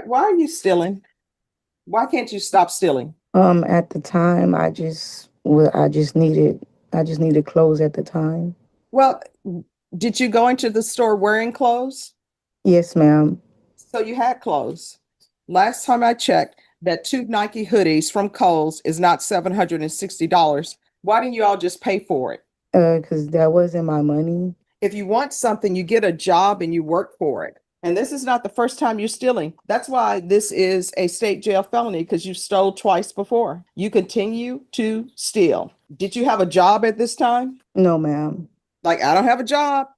right, why are you stealing? Why can't you stop stealing? At the time, I just needed clothes at the time. Well, did you go into the store wearing clothes? Yes, ma'am. So you had clothes. Last time I checked, that two Nike hoodies from Kohl's is not $760. Why didn't you all just pay for it? Because that wasn't my money. If you want something, you get a job and you work for it. And this is not the first time you're stealing. That's why this is a state jail felony because you stole twice before. You continue to steal. Did you have a job at this time? No, ma'am. Like, I don't have a job.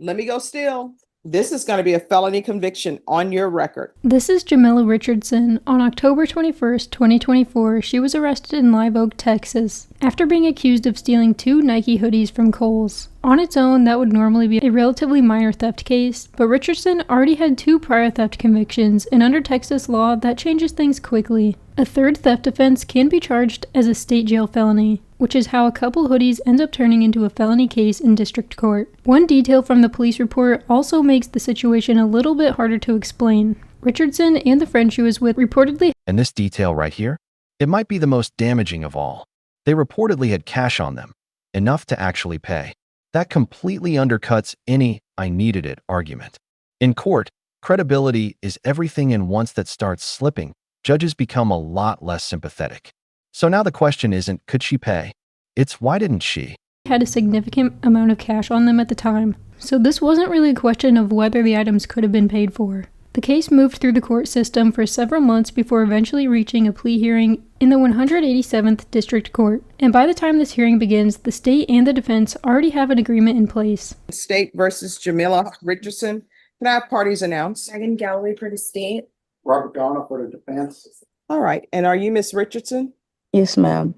Let me go steal. This is going to be a felony conviction on your record. This is Jamila Richardson. On October 21st, 2024, she was arrested in Live Oak, Texas, after being accused of stealing two Nike hoodies from Kohl's. On its own, that would normally be a relatively minor theft case, but Richardson already had two prior theft convictions, and under Texas law, that changes things quickly. A third theft offense can be charged as a state jail felony, which is how a couple hoodies ends up turning into a felony case in district court. One detail from the police report also makes the situation a little bit harder to explain. Richardson and the friend she was with reportedly. And this detail right here, it might be the most damaging of all. They reportedly had cash on them, enough to actually pay. That completely undercuts any "I needed it" argument. In court, credibility is everything, and once that starts slipping, judges become a lot less sympathetic. So now the question isn't, could she pay? It's, why didn't she? Had a significant amount of cash on them at the time. So this wasn't really a question of whether the items could have been paid for. The case moved through the court system for several months before eventually reaching a plea hearing in the 187th District Court. And by the time this hearing begins, the state and the defense already have an agreement in place. State versus Jamila Richardson. Can I have parties announced? Megan Galloway for the state. Robert Donna for the defense. All right. And are you Miss Richardson? Yes, ma'am.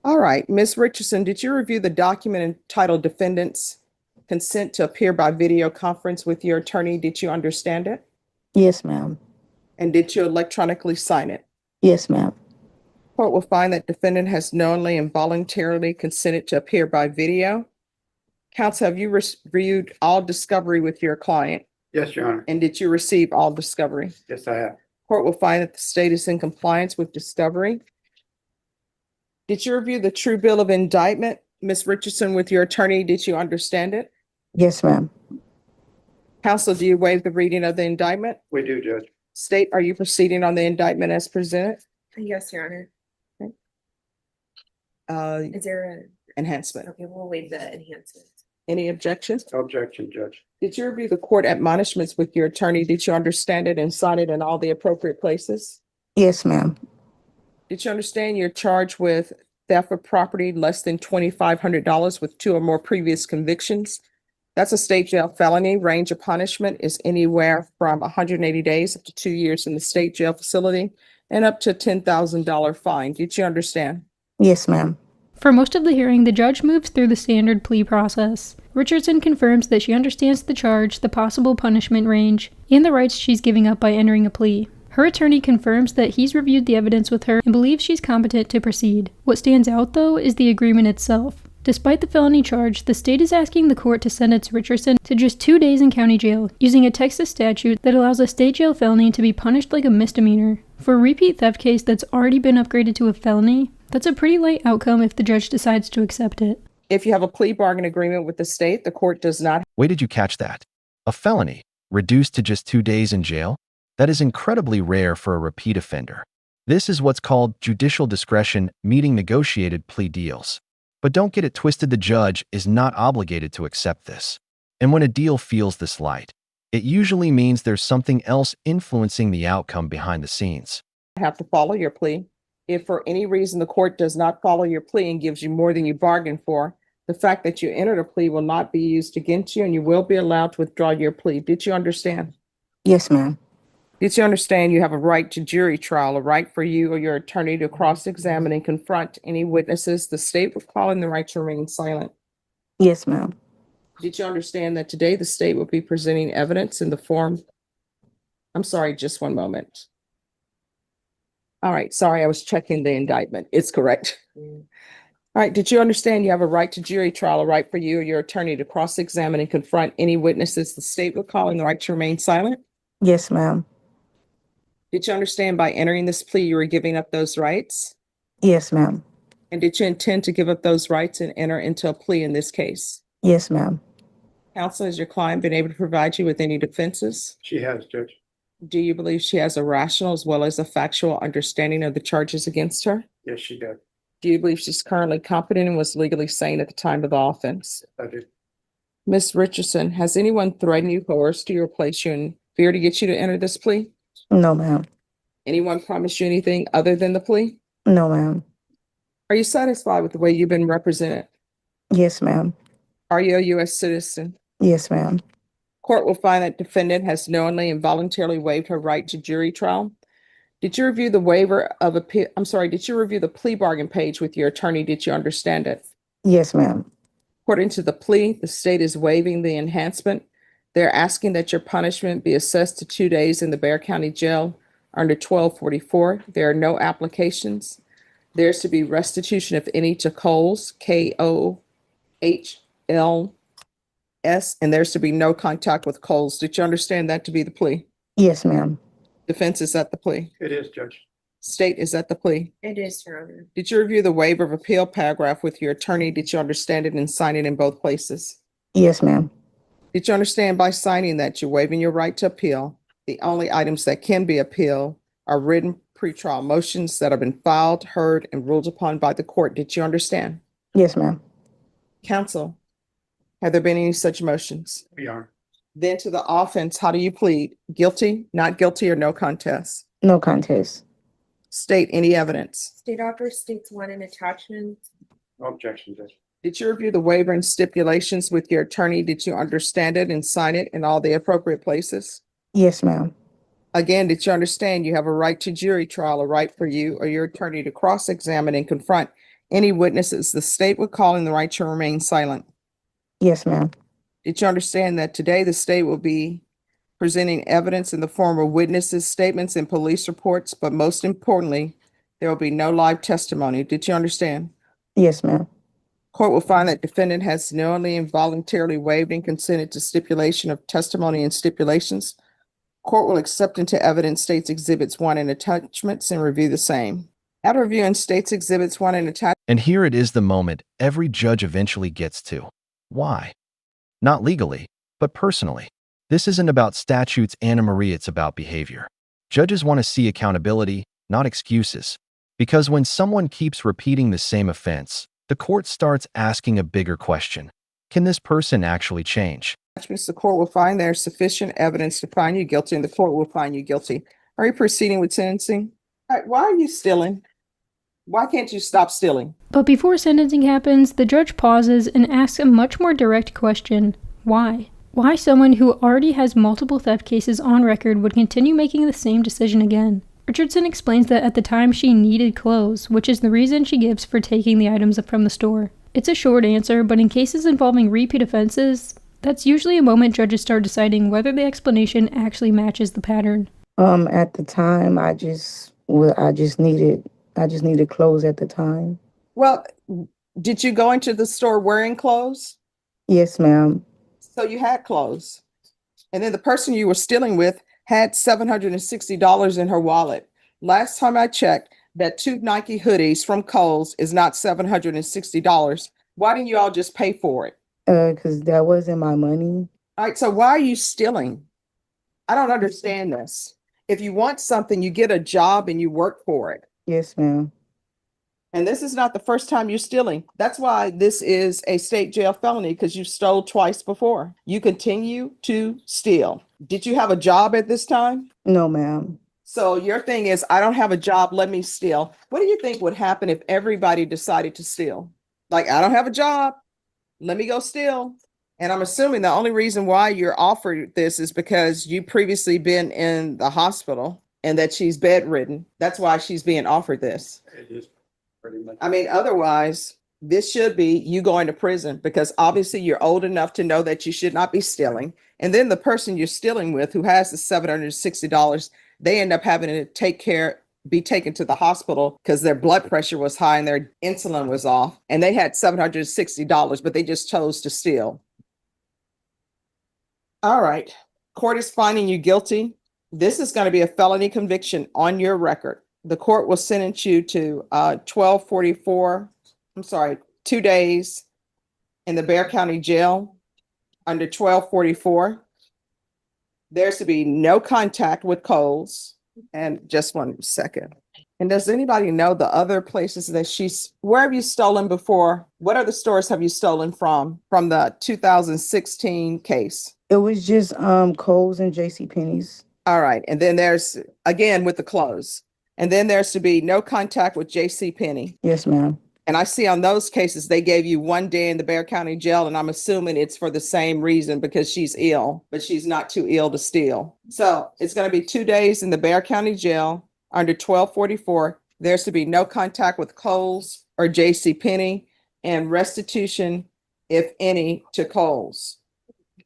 All right. Miss Richardson, did you review the document entitled Defendant's Consent to Appear by Video Conference with your attorney? Did you understand it? Yes, ma'am. And did you electronically sign it? Yes, ma'am. Court will find that defendant has knowingly and voluntarily consented to appear by video. Counsel, have you reviewed all discovery with your client? Yes, Your Honor. And did you receive all discovery? Yes, I have. Court will find that the state is in compliance with discovery. Did you review the true bill of indictment, Ms. Richardson, with your attorney? Did you understand it? Yes, ma'am. Counsel, do you waive the reading of the indictment? We do, Judge. State, are you proceeding on the indictment as presented? Yes, Your Honor. Is there Enhancement. okay, we'll waive the enhancement. Any objections? No objection, Judge. Did you review the court admonishments with your attorney? Did you understand it and sign it in all the appropriate places? Yes, ma'am. Did you understand you're charged with theft of property less than $2,500 with two or more previous convictions? That's a state jail felony. Range of punishment is anywhere from 180 days up to 2 years in the state jail facility and up to $10,000 fine. Did you understand? Yes, ma'am. For most of the hearing, the judge moves through the standard plea process. Richardson confirms that she understands the charge, the possible punishment range, and the rights she's giving up by entering a plea. Her attorney confirms that he's reviewed the evidence with her and believes she's competent to proceed. What stands out, though, is the agreement itself. Despite the felony charge, the state is asking the court to sentence Richardson to just 2 days in county jail, using a Texas statute that allows a state jail felony to be punished like a misdemeanor. For a repeat theft case that's already been upgraded to a felony, that's a pretty light outcome if the judge decides to accept it. If you have a plea bargain agreement with the state, the court does not. Wait, did you catch that? A felony, reduced to just 2 days in jail? That is incredibly rare for a repeat offender. This is what's called judicial discretion meeting negotiated plea deals. But don't get it twisted, the judge is not obligated to accept this. And when a deal feels this light, it usually means there's something else influencing the outcome behind the scenes. Have to follow your plea. If for any reason the court does not follow your plea and gives you more than you bargained for, the fact that you entered a plea will not be used against you and you will be allowed to withdraw your plea. Did you understand? Yes, ma'am. Did you understand you have a right to jury trial, a right for you or your attorney to cross-examine and confront any witnesses? The state will call in the right to remain silent. Yes, ma'am. Did you understand that today the state will be presenting evidence in the form? I'm sorry, just one moment. All right, sorry, I was checking the indictment. It's correct. All right, did you understand you have a right to jury trial, a right for you or your attorney to cross-examine and confront any witnesses? The state will call in the right to remain silent. Yes, ma'am. Did you understand by entering this plea, you were giving up those rights? Yes, ma'am. And did you intend to give up those rights and enter into a plea in this case? Yes, ma'am. Counsel, has your client been able to provide you with any defenses? She has, Judge. Do you believe she has a rational as well as a factual understanding of the charges against her? Yes, she does. Do you believe she's currently competent and was legally sane at the time of the offense? I do. Ms. Richardson, has anyone threatened you, coerced you, or placed you in fear to get you to enter this plea? No, ma'am. Anyone promised you anything other than the plea? No, ma'am. Are you satisfied with the way you've been represented? Yes, ma'am. Are you a U.S. citizen? Yes, ma'am. Court will find that defendant has knowingly and voluntarily waived her right to jury trial. Did you review the did you review the plea bargain page with your attorney? Did you understand it? Yes, ma'am. According to the plea, the state is waiving the enhancement. They're asking that your punishment be assessed to 2 days in the Bexar County Jail under 1244. There are no applications. There's to be restitution, if any, to Coles, KOHLS, and there's to be no contact with Coles. Did you understand that to be the plea? Yes, ma'am. Defense is at the plea. It is, Judge. State is at the plea. It is, Your Honor. Did you review the waiver of appeal paragraph with your attorney? Did you understand it and sign it in both places? Yes, ma'am. Did you understand by signing that you're waiving your right to appeal? The only items that can be appealed are written pretrial motions that have been filed, heard, and ruled upon by the court. Did you understand? Yes, ma'am. Counsel, have there been any such motions? Your Honor. Then to the offense, how do you plead? Guilty, not guilty, or no contest? No contest. State any evidence. State offer states one in attachment. No objection, Judge. Did you review the waiver and stipulations with your attorney? Did you understand it and sign it in all the appropriate places? Yes, ma'am. Again, did you understand you have a right to jury trial, a right for you or your attorney to cross-examine and confront any witnesses the state would call in the right to remain silent? Yes, ma'am. Did you understand that today the state will be presenting evidence in the form of witnesses' statements and police reports, but most importantly, there will be no live testimony? Did you understand? Yes, ma'am. Court will find that defendant has knowingly and voluntarily waived and consented to stipulation of testimony and stipulations. Court will accept into evidence states exhibits 1 and attachments and review the same. After reviewing states exhibits 1 and attachments. And here it is, the moment every judge eventually gets to. Why? Not legally, but personally. This isn't about statutes, Anna Marie, it's about behavior. Judges want to see accountability, not excuses. Because when someone keeps repeating the same offense, the court starts asking a bigger question. Can this person actually change? The court will find there is sufficient evidence to find you guilty, and the court will find you guilty. Are you proceeding with sentencing? All right, why are you stealing? Why can't you stop stealing? But before sentencing happens, the judge pauses and asks a much more direct question. Why? Why someone who already has multiple theft cases on record would continue making the same decision again? Richardson explains that at the time she needed clothes, which is the reason she gives for taking the items from the store. It's a short answer, but in cases involving repeat offenses, that's usually a moment judges start deciding whether the explanation actually matches the pattern. At the time, I just needed clothes at the time. Well, did you go into the store wearing clothes? Yes, ma'am. So you had clothes. And then the person you were stealing with had $760 in her wallet. Last time I checked, that 2 Nike hoodies from Kohl's is not $760. Why didn't you all just pay for it? Because that wasn't my money. All right, so why are you stealing? I don't understand this. If you want something, you get a job and you work for it. Yes, ma'am. And this is not the first time you're stealing. That's why this is a state jail felony, because you stole twice before. You continue to steal. Did you have a job at this time? No, ma'am. So your thing is, I don't have a job, let me steal. What do you think would happen if everybody decided to steal? Like, I don't have a job, let me go steal. And I'm assuming the only reason why you're offered this is because you previously been in the hospital and that she's bedridden. That's why she's being offered this. It is pretty much. I mean, otherwise, this should be you going to prison, because obviously you're old enough to know that you should not be stealing. And then the person you're stealing with, who has the $760, they end up having to be taken to the hospital because their blood pressure was high and their insulin was off. And they had $760, but they just chose to steal. All right. Court is finding you guilty This is going to be a felony conviction on your record. The court will sentence you to 2 days in the Bear County Jail under 1244. There's to be no contact with Coles. And just 1 second. And does anybody know the other places that where have you stolen before? What other stores have you stolen from the 2016 case? It was just Kohl's and JCPenney's. All right. And then there's, again, with the clothes. And then there's to be no contact with JCPenney. Yes, ma'am. And I see on those cases, they gave you 1 day in the Bear County Jail, and I'm assuming it's for the same reason because she's ill, but she's not too ill to steal. So it's going to be 2 days in the Bear County Jail under 1244. There's to be no contact with Kohl's or JCPenney, and restitution, if any, to Kohl's.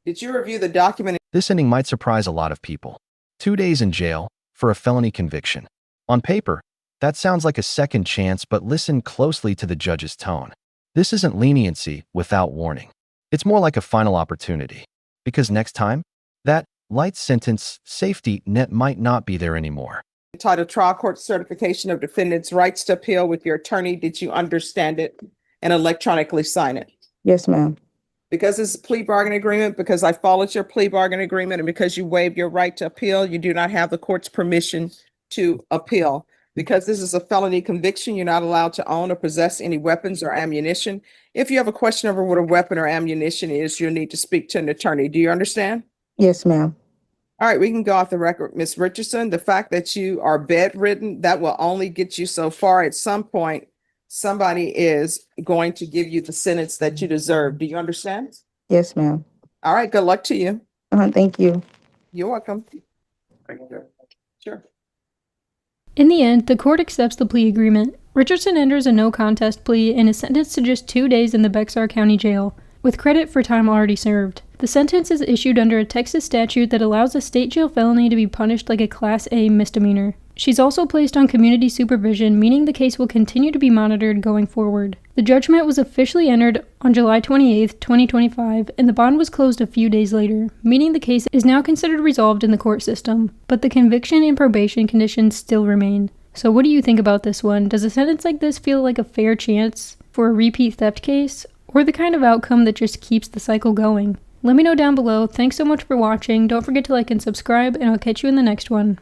Did you review the document? This ending might surprise a lot of people. 2 days in jail for a felony conviction. On paper, that sounds like a second chance, but listen closely to the judge's tone. This isn't leniency without warning. It's more like a final opportunity. Because next time, that light sentence safety net might not be there anymore. Entitled Trial Court Certification of Defendant's Rights to Appeal with your attorney. Did you understand it and electronically sign it? Yes, ma'am. Because it's a plea bargain agreement, because I followed your plea bargain agreement, and because you waived your right to appeal, you do not have the court's permission to appeal. Because this is a felony conviction, you're not allowed to own or possess any weapons or ammunition. If you have a question over what a weapon or ammunition is, you'll need to speak to an attorney. Do you understand? Yes, ma'am. All right, we can go off the record. Ms. Richardson, the fact that you are bedridden, that will only get you so far. At some point, somebody is going to give you the sentence that you deserve. Do you understand? Yes, ma'am. All right, good luck to you. Thank you. You're welcome. Thank you. Sure. In the end, the court accepts the plea agreement. Richardson enters a no contest plea and is sentenced to just 2 days in the Bexar County Jail, with credit for time already served. The sentence is issued under a Texas statute that allows a state jail felony to be punished like a Class A misdemeanor. She's also placed on community supervision, meaning the case will continue to be monitored going forward. The judgment was officially entered on July 28, 2025, and the bond was closed a few days later, meaning the case is now considered resolved in the court system, but the conviction and probation conditions still remain. So what do you think about this one? Does a sentence like this feel like a fair chance for a repeat theft case, or the kind of outcome that just keeps the cycle going? Let me know down below. Thanks so much for watching. Don't forget to like and subscribe, and I'll catch you in the next one.